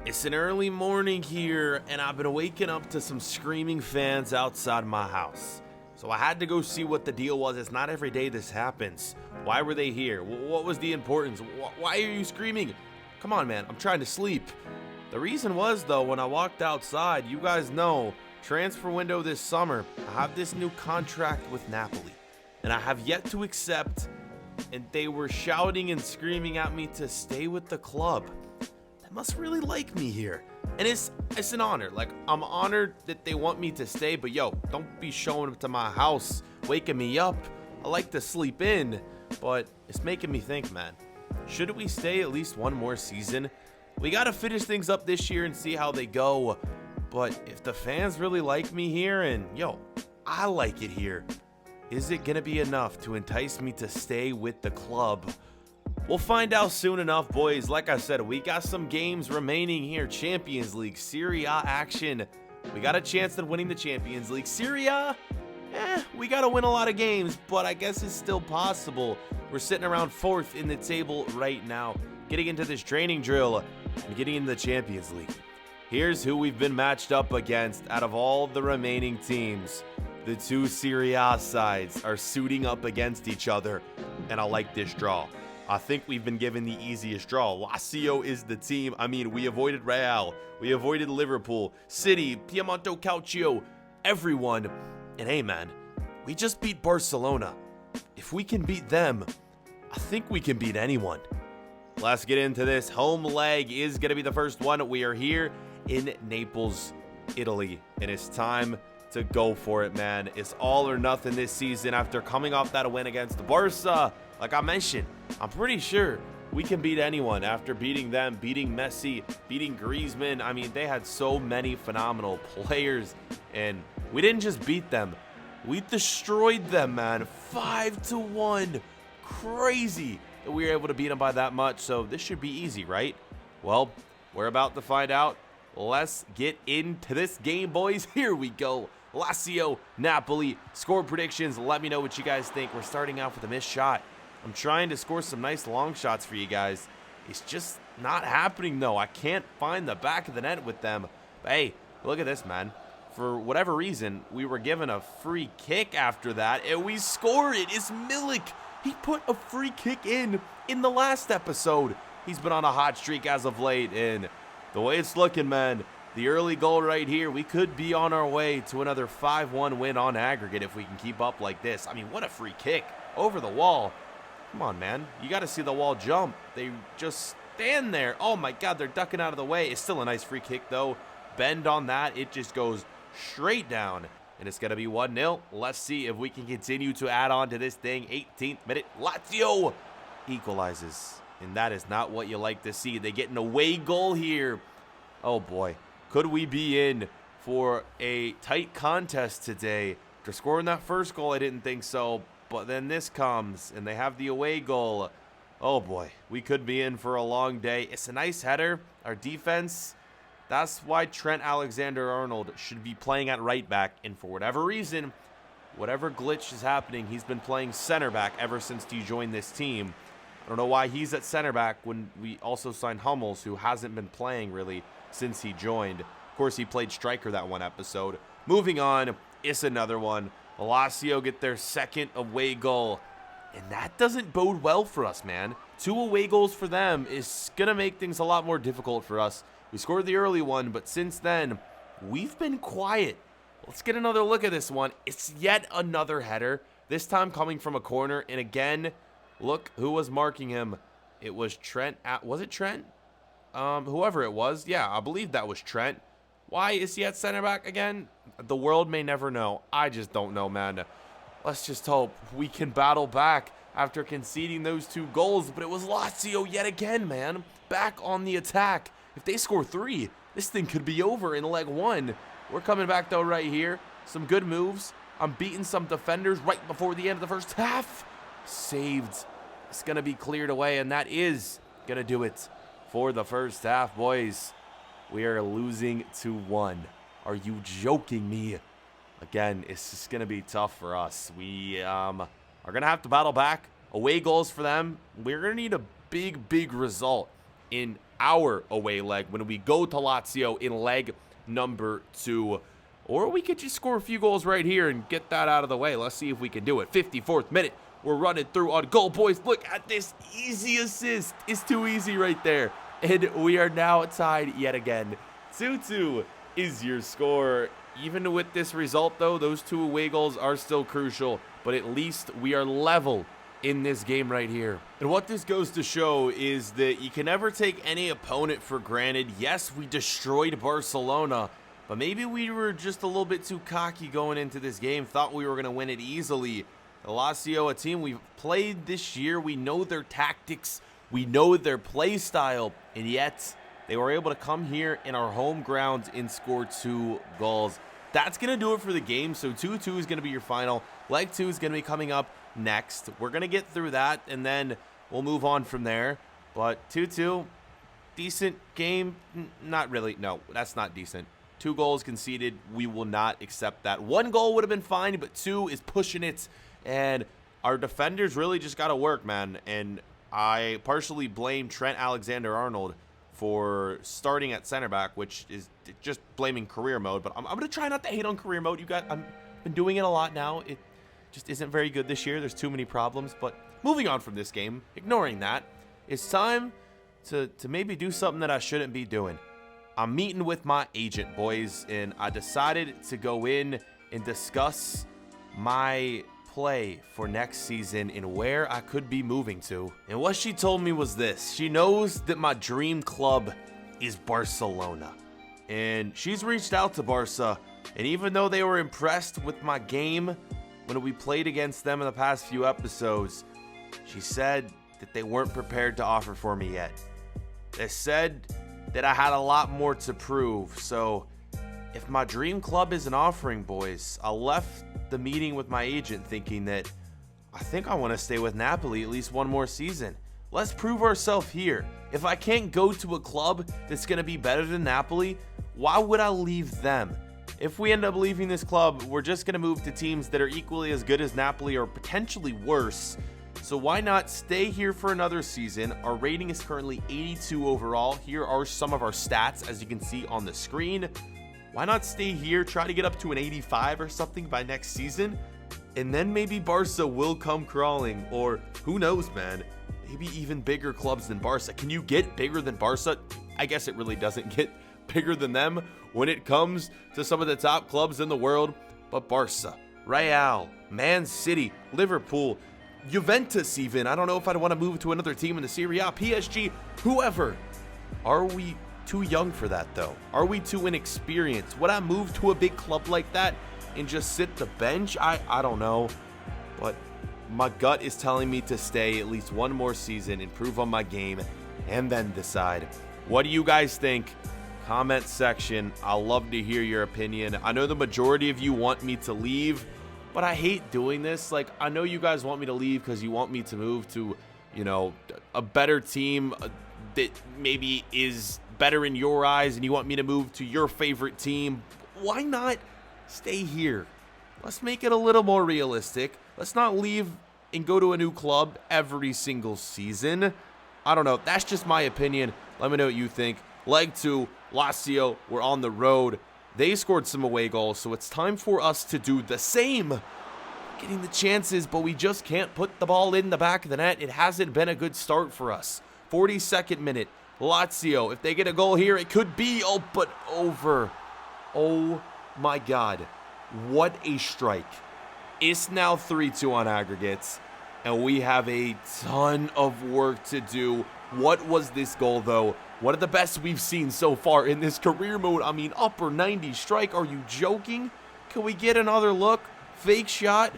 It's an early morning here, and I've been waking up to some screaming fans outside my house. So I had to go see what the deal was. It's not every day this happens. Why were they here? What was the importance? Why are you screaming? Come on, man, I'm trying to sleep. The reason was, though, when I walked outside, you guys know, transfer window this summer, I have this new contract with Napoli, and I have yet to accept, and they were shouting and screaming at me to stay with the club. They must really like me here. And it's an honor. Like, I'm honored that they want me to stay, but yo, don't be showing up to my house, waking me up. I like to sleep in, but it's making me think, man, should we stay at least one more season? We gotta finish things up this year and see how they go. But if the fans really like me here, and yo, I like it here, is it gonna be enough to entice me to stay with the club? We'll find out soon enough, boys. Like I said, we got some games remaining here. Champions League, Serie A action. We got a chance at winning the Champions League. Serie A, we got to win a lot of games, but I guess it's still possible. We're sitting around 4th in the table right now, getting into this training drill and getting into the Champions League. Here's who we've been matched up against out of all the remaining teams. The two Serie A sides are suiting up against each other, and I like this draw. I think we've been given the easiest draw. Lazio is the team. I mean, we avoided Real. We avoided Liverpool, City, Piemonte Calcio, everyone. And hey, man, we just beat Barcelona. If we can beat them, I think we can beat anyone. Let's get into this. Home leg is going to be the first one. We are here in Naples, Italy, and it's time to go for it, man. It's all or nothing this season after coming off that win against Barca. Like I mentioned, I'm pretty sure we can beat anyone after beating them, beating Messi, beating Griezmann. I mean, they had so many phenomenal players, and we didn't just beat them. We destroyed them, man. 5-1. Crazy that we were able to beat them by that much, so this should be easy, right? Well, we're about to find out. Let's get into this game, boys. Here we go. Lazio, Napoli, score predictions. Let me know what you guys think. We're starting off with a missed shot. I'm trying to score some nice long shots for you guys. It's just not happening, though. I can't find the back of the net with them. But hey, look at this, man. For whatever reason, we were given a free kick after that, and we score it. It's Milik. He put a free kick in the last episode. He's been on a hot streak as of late, and the way it's looking, man, the early goal right here, we could be on our way to another 5-1 win on aggregate if we can keep up like this. I mean, what a free kick over the wall. Come on, man. You got to see the wall jump. They just stand there. Oh, my God. They're ducking out of the way. It's still a nice free kick, though. Bend on that. It just goes straight down. And it's going to be 1-0. Let's see if we can continue to add on to this thing. 18th minute. Lazio equalizes. And that is not what you like to see. They get an away goal here. Oh, boy. Could we be in for a tight contest today? After scoring that first goal, I didn't think so. But then this comes, and they have the away goal. Oh, boy. We could be in for a long day. It's a nice header. Our defense, that's why Trent Alexander-Arnold should be playing at right back. And for whatever reason, whatever glitch is happening, he's been playing center back ever since he joined this team. I don't know why he's at center back when we also signed Hummels, who hasn't been playing really since he joined. Of course, he played striker that one episode. Moving on, it's another one. Lazio get their second away goal, and that doesn't bode well for us, man. 2 away goals for them is going to make things a lot more difficult for us. We scored the early one, but since then, we've been quiet. Let's get another look at this one. It's yet another header, this time coming from a corner, and again, look who was marking him. It was Trent. Was it Trent? Whoever it was. Yeah, I believe that was Trent. Why is he at center back again? The world may never know. I just don't know, man. Let's just hope we can battle back after conceding those 2 goals. But it was Lazio yet again, man. Back on the attack. If they score 3, this thing could be over in leg 1. We're coming back, though, right here. Some good moves. I'm beating some defenders right before the end of the first half. Saved. It's going to be cleared away, and that is going to do it for the first half, boys. We are losing 2-1. Are you joking me? Again, it's just going to be tough for us. We are going to have to battle back. Away goals for them. We're going to need a big result in our away leg when we go to Lazio in leg number 2. Or we could just score a few goals right here and get that out of the way. Let's see if we can do it. 54th minute. We're running through on goal, boys. Look at this easy assist. It's too easy right there. And we are now tied yet again. 2-2 is your score. Even with this result, though, those 2 away goals are still crucial. But at least we are level in this game right here. And what this goes to show is that you can never take any opponent for granted. Yes, we destroyed Barcelona, but maybe we were just a little bit too cocky going into this game. Thought we were going to win it easily. The Lazio, a team we've played this year. We know their tactics. We know their play style. And yet, they were able to come here in our home ground and score 2 goals. That's going to do it for the game. So 2-2 is going to be your final. Leg 2 is going to be coming up next. We're going to get through that, and then we'll move on from there. But 2-2, decent game. Not really. No, that's not decent. 2 goals conceded. We will not accept that. 1 goal would have been fine, but 2 is pushing it. And our defenders really just got to work, man. And I partially blame Trent Alexander-Arnold for starting at center back, which is just blaming career mode. But I'm going to try not to hate on career mode. I've been doing it a lot now. It just isn't very good this year. There's too many problems. But moving on from this game, ignoring that, it's time to maybe do something that I shouldn't be doing. I'm meeting with my agent, boys, and I decided to go in and discuss my play for next season and where I could be moving to. And what she told me was this. She knows that my dream club is Barcelona. And she's reached out to Barca, and even though they were impressed with my game when we played against them in the past few episodes, she said that they weren't prepared to offer for me yet. They said that I had a lot more to prove. So if my dream club isn't offering, boys, I left the meeting with my agent thinking that I think I want to stay with Napoli at least 1 more season. Let's prove ourselves here. If I can't go to a club that's going to be better than Napoli, why would I leave them? If we end up leaving this club, we're just going to move to teams that are equally as good as Napoli or potentially worse. So why not stay here for another season? Our rating is currently 82 overall. Here are some of our stats, as you can see on the screen. Why not stay here, try to get up to an 85 or something by next season? And then maybe Barca will come crawling, or who knows, man? Maybe even bigger clubs than Barca. Can you get bigger than Barca? I guess it really doesn't get bigger than them when it comes to some of the top clubs in the world. But Barca, Real, Man City, Liverpool, Juventus even. I don't know if I'd want to move to another team in the Serie A, PSG, whoever. Are we too young for that, though? Are we too inexperienced? Would I move to a big club like that and just sit the bench? I don't know. But my gut is telling me to stay at least 1 more season, improve on my game, and then decide. What do you guys think? Comment section. I'll love to hear your opinion. I know the majority of you want me to leave, but I hate doing this. Like, I know you guys want me to leave because you want me to move to, you know, a better team that maybe is better in your eyes, and you want me to move to your favorite team. Why not stay here? Let's make it a little more realistic. Let's not leave and go to a new club every single season. I don't know. That's just my opinion. Let me know what you think. Leg 2, Lazio, we're on the road. They scored some away goals, so it's time for us to do the same. Getting the chances, but we just can't put the ball in the back of the net. It hasn't been a good start for us. 42nd minute, Lazio. If they get a goal here, it could be, but over. Oh my God. What a strike. It's now 3-2 on aggregates, and we have a ton of work to do. What was this goal, though? One of the best we've seen so far in this career mode. I mean, upper 90 strike. Are you joking? Can we get another look? Fake shot.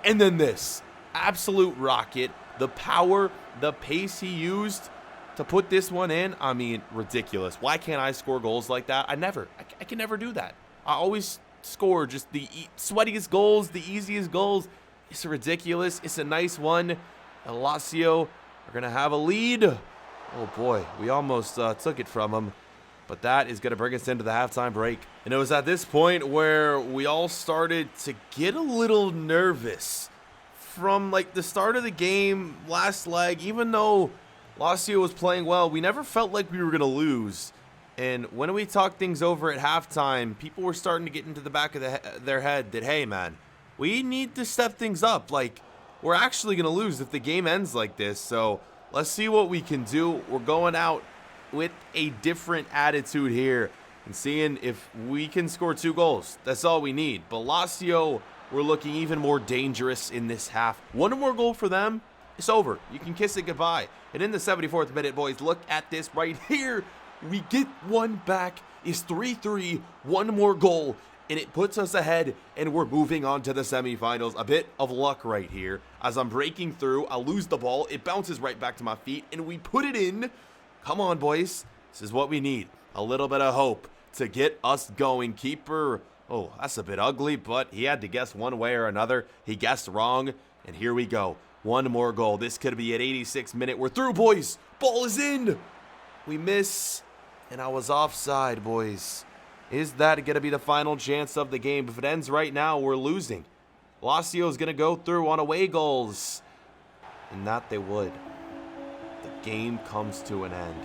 And then this. Absolute rocket. The power, the pace he used to put this one in. I mean, ridiculous. Why can't I score goals like that? I can never do that. I always score just the sweatiest goals, the easiest goals. It's ridiculous. It's a nice one. And Lazio are going to have a lead. Oh boy, we almost took it from them. But that is going to bring us into the halftime break. And it was at this point where we all started to get a little nervous. From like the start of the game, last leg, even though Lazio was playing well. We never felt like we were going to lose. And when we talked things over at halftime, people were starting to get into the back of their head that, hey, man, we need to step things up. Like, we're actually going to lose if the game ends like this. So let's see what we can do. We're going out with a different attitude here and seeing if we can score 2 goals. That's all we need. But Lazio, we're looking even more dangerous in this half. 1 more goal for them, it's over. You can kiss it goodbye. And in the 74th minute, boys, look at this right here. We get 1 back. It's 3-3, 1 more goal, and it puts us ahead, and we're moving on to the semifinals. A bit of luck right here. As I'm breaking through, I lose the ball. It bounces right back to my feet, and we put it in. Come on, boys. This is what we need. A little bit of hope to get us going. Keeper, oh, that's a bit ugly, but he had to guess one way or another. He guessed wrong, and here we go. 1 more goal. This could be at 86th minute. We're through, boys. Ball is in. We miss. And I was offside, boys. Is that going to be the final chance of the game? If it ends right now, we're losing. Lazio is going to go through on away goals. And that they would. The game comes to an end.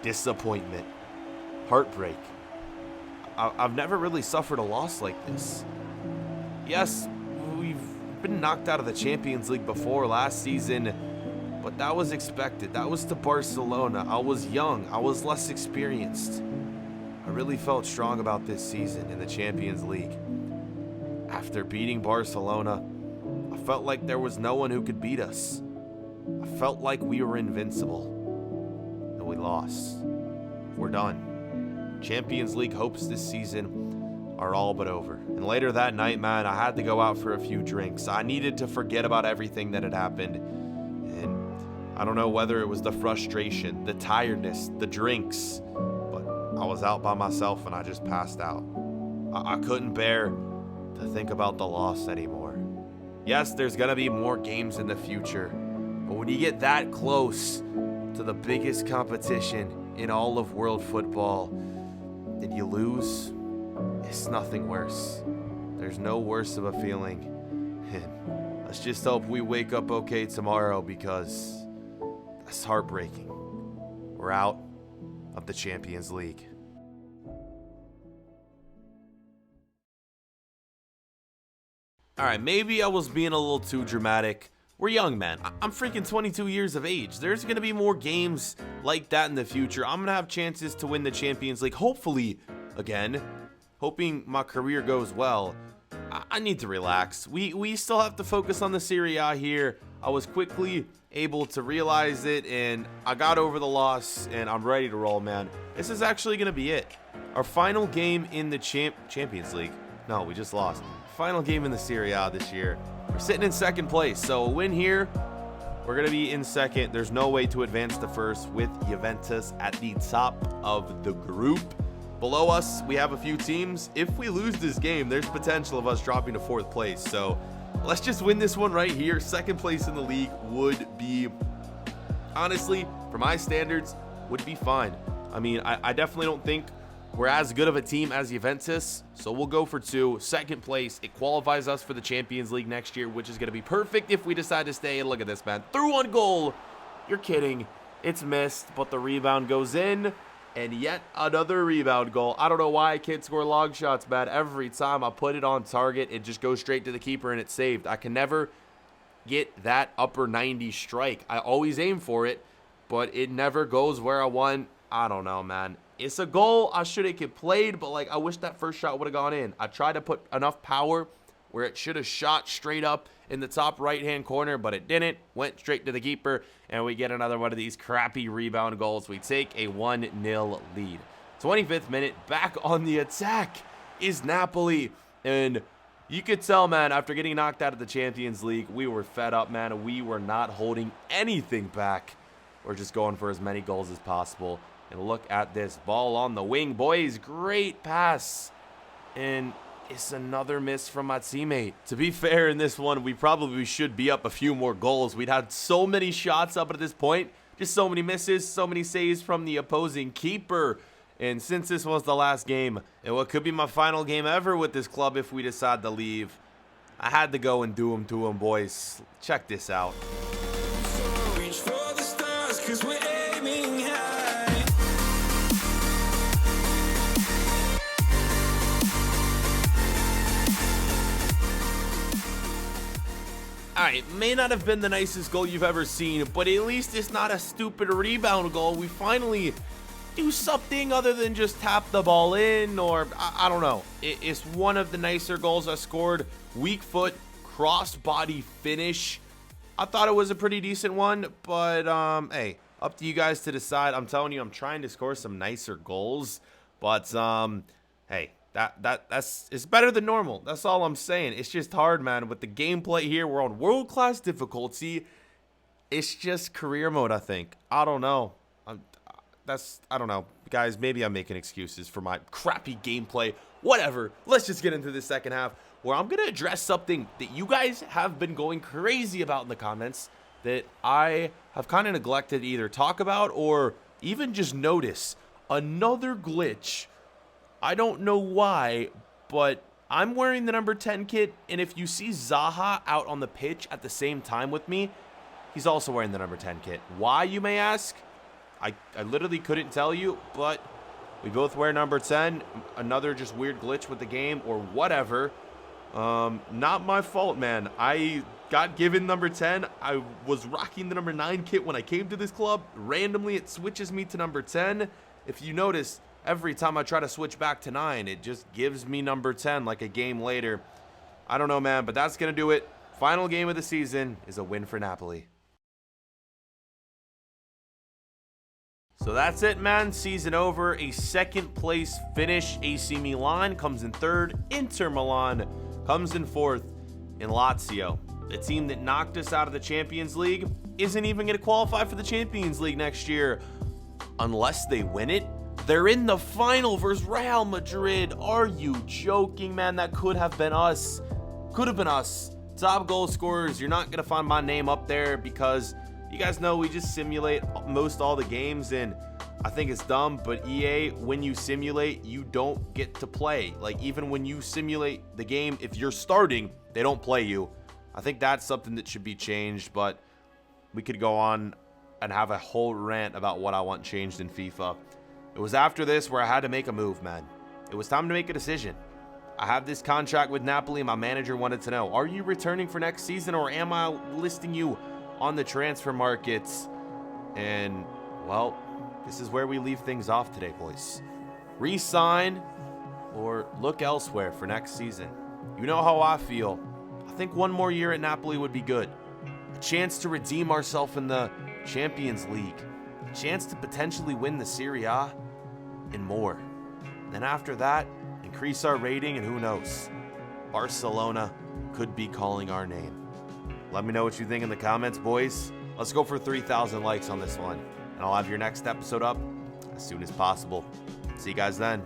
Disappointment. Heartbreak. I've never really suffered a loss like this. Yes, we've been knocked out of the Champions League before last season. But that was expected. That was to Barcelona. I was young. I was less experienced. I really felt strong about this season in the Champions League. After beating Barcelona, I felt like there was no one who could beat us. I felt like we were invincible. And we lost. We're done. Champions League hopes this season are all but over. And later that night, man, I had to go out for a few drinks. I needed to forget about everything that had happened. I don't know whether it was the frustration, the tiredness, the drinks, but I was out by myself and I just passed out. I couldn't bear to think about the loss anymore. Yes, there's going to be more games in the future, but when you get that close to the biggest competition in all of world football and you lose, it's nothing worse. There's no worse of a feeling. And let's just hope we wake up okay tomorrow, because that's heartbreaking. We're out of the Champions League. All right, maybe I was being a little too dramatic. We're young, man. I'm freaking 22 years of age. There's going to be more games like that in the future. I'm going to have chances to win the Champions League, hopefully, again. Hoping my career goes well. I need to relax. We still have to focus on the Serie A here. I was quickly able to realize it, and I got over the loss, and I'm ready to roll, man. This is actually going to be it. Our final game in the Champions League. No, we just lost. Final game in the Serie A this year. We're sitting in second place, so a win here, we're going to be in second. There's no way to advance to first with Juventus at the top of the group. Below us, we have a few teams. If we lose this game, there's potential of us dropping to fourth place. So let's just win this one right here. Second place in the league would be, honestly, for my standards, would be fine. I mean, I definitely don't think we're as good of a team as Juventus, so we'll go for 2. Second place, it qualifies us for the Champions League next year, which is going to be perfect if we decide to stay. And look at this, man. Through on goal. You're kidding. It's missed, but the rebound goes in. And yet another rebound goal. I don't know why I can't score long shots, man. Every time I put it on target, it just goes straight to the keeper and it's saved. I can never get that upper 90 strike. I always aim for it, but it never goes where I want. I don't know, man. It's a goal. I should have get played, but like I wish that first shot would have gone in. I tried to put enough power where it should have shot straight up in the top right-hand corner, but it didn't. Went straight to the keeper, and we get another one of these crappy rebound goals. We take a 1-0 lead. 25th minute, back on the attack is Napoli. And you could tell, man, after getting knocked out of the Champions League, we were fed up, man. We were not holding anything back. We're just going for as many goals as possible. And look at this ball on the wing, boys. Great pass. And it's another miss from my teammate. To be fair, in this one, we probably should be up a few more goals. We'd had so many shots up at this point. Just so many misses, so many saves from the opposing keeper. And since this was the last game, and what could be my final game ever with this club if we decide to leave, I had to go and do them to them, boys. Check this out. Reach for the stars, 'cause Alright, may not have been the nicest goal you've ever seen, but at least it's not a stupid rebound goal. We finally do something other than just tap the ball in, or I don't know. It's one of the nicer goals I scored. Weak foot, cross-body finish. I thought it was a pretty decent one, but hey, up to you guys to decide. I'm telling you, I'm trying to score some nicer goals, but hey, that's it's better than normal. That's all I'm saying. It's just hard, man. With the gameplay here, we're on world-class difficulty. It's just career mode, I think. I don't know. I don't know. Guys, maybe I'm making excuses for my crappy gameplay. Whatever. Let's just get into the second half, where I'm going to address something that you guys have been going crazy about in the comments that I have kind of neglected to either talk about or even just notice. Another glitch. I don't know why, but I'm wearing the number 10 kit, and if you see Zaha out on the pitch at the same time with me, he's also wearing the number 10 kit. Why, you may ask? I literally couldn't tell you, but we both wear number 10. Another just weird glitch with the game or whatever. Not my fault, man. I got given number 10. I was rocking the number 9 kit when I came to this club. Randomly, it switches me to number 10. If you notice, every time I try to switch back to 9, it just gives me number 10 like a game later. I don't know, man, but that's going to do it. Final game of the season is a win for Napoli. So that's it, man. Season over. A second place finish. AC Milan comes in third. Inter Milan comes in fourth. And Lazio, the team that knocked us out of the Champions League, isn't even going to qualify for the Champions League next year. Unless they win it. They're in the final versus Real Madrid. Are you joking, man? That could have been us. Could have been us. Top goal scorers. You're not going to find my name up there because you guys know we just simulate most all the games, and I think it's dumb, but EA, when you simulate, you don't get to play. Like, even when you simulate the game, if you're starting, they don't play you. I think that's something that should be changed, but we could go on and have a whole rant about what I want changed in FIFA. It was after this where I had to make a move, man. It was time to make a decision. I have this contract with Napoli, and my manager wanted to know, are you returning for next season, or am I listing you on the transfer markets? And, well, this is where we leave things off today, boys. Resign or look elsewhere for next season. You know how I feel. I think one more year at Napoli would be good. A chance to redeem ourselves in the Champions League. A chance to potentially win the Serie A and more. Then after that, increase our rating, and who knows? Barcelona could be calling our name. Let me know what you think in the comments, boys. Let's go for 3,000 likes on this one, and I'll have your next episode up as soon as possible. See you guys then.